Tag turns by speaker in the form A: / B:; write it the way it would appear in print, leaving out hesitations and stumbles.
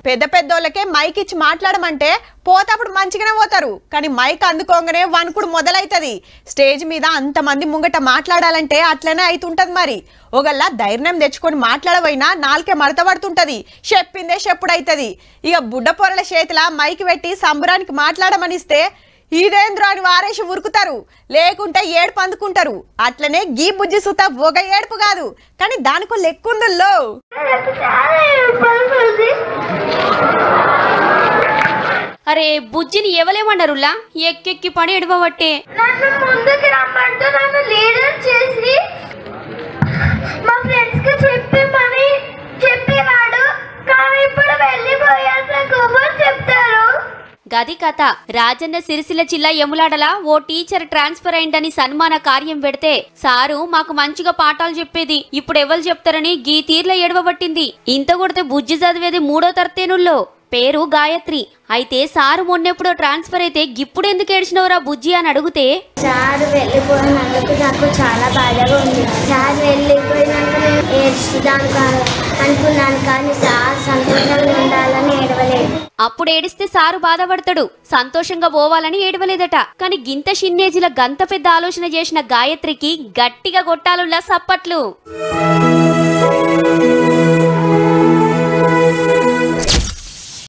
A: పెద్ద పెద్దోళ్ళకే మైక్ ఇచ్చి మాట్లాడమంటే పోతప్పుడు మంచిగానే పోతారు, కానీ మైక్ అందుకోగానే వణుకుడు మొదలైతది. స్టేజ్ మీద అంతమంది ముంగట మాట్లాడాలంటే అట్లనే అవుతుంటది. మరి ఒకళ్ళ ధైర్యం తెచ్చుకొని మాట్లాడబోయినా నాలుకే మడత పడుతుంటది, చెప్పిందే చెప్పుడైతది. ఇక బుడ్డ పొరల చేతిలా మైక్ పెట్టి సంబరానికి మాట్లాడమనిస్తే ఇదేంద్రో అని వారేసి ఉరుకుతారు, లేకుంటే ఏడుపు అందుకుంటారు. అట్లనే గీ బుజ్జి సుత ఒక ఏడుపు కాదు, కానీ దానికో లెక్కుందుల్లో.
B: అరే బుజ్జిని ఎవలేమన్నారులా ఎక్కెక్కి పడి ఎడవబట్టే
C: ముందుకు రమ్మంటూ నన్ను లీడర్ చేసి మా ఫ్రెండ్స్ కి చెప్పి మనీ చెప్పేవాడు, కానీ ఇప్పుడు వెళ్ళిపోయాక ఎవరు చెప్తారు.
B: గది కథ. రాజన్న సిరిసిల్ల జిల్లా యములాడలా ఓ టీచర్ ట్రాన్స్ఫర్ అయిందని సన్మాన కార్యం పెడితే సారు మాకు మంచిగా పాఠాలు చెప్పేది, ఇప్పుడు ఎవరు చెప్తారని గీ తీర్ల ఎడవబట్టింది. ఇంత కొడితే బుజ్జి చదివేది 3వ తరగతినుల్లో. పేరు గాయత్రి. అయితే సారు మొన్నెప్పుడో ట్రాన్స్ఫర్ అయితే గిప్పుడు ఎందుకు ఏడ్చినవరా బుజ్జి అని అడిగితే
C: సార్ వెళ్ళిపోయినందుకు నాకు చాలా బాధగా ఉంది. సార్ వెళ్ళిపోయినాక నేను ఏడ్చుదాను అనుకున్నాను, కానీ సార్ సంతోషంగా ఉండాలని ఏడవలేదు.
B: అప్పుడు ఏడిస్తే సారు బాధపడతాడు, సంతోషంగా పోవాలని ఏడవలేదట. కానీ గింత షిన్నేజిల గంత పెద్ద ఆలోచన చేసిన గాయత్రికి గట్టిగా కొట్టాలుల్లా సప్పట్లు.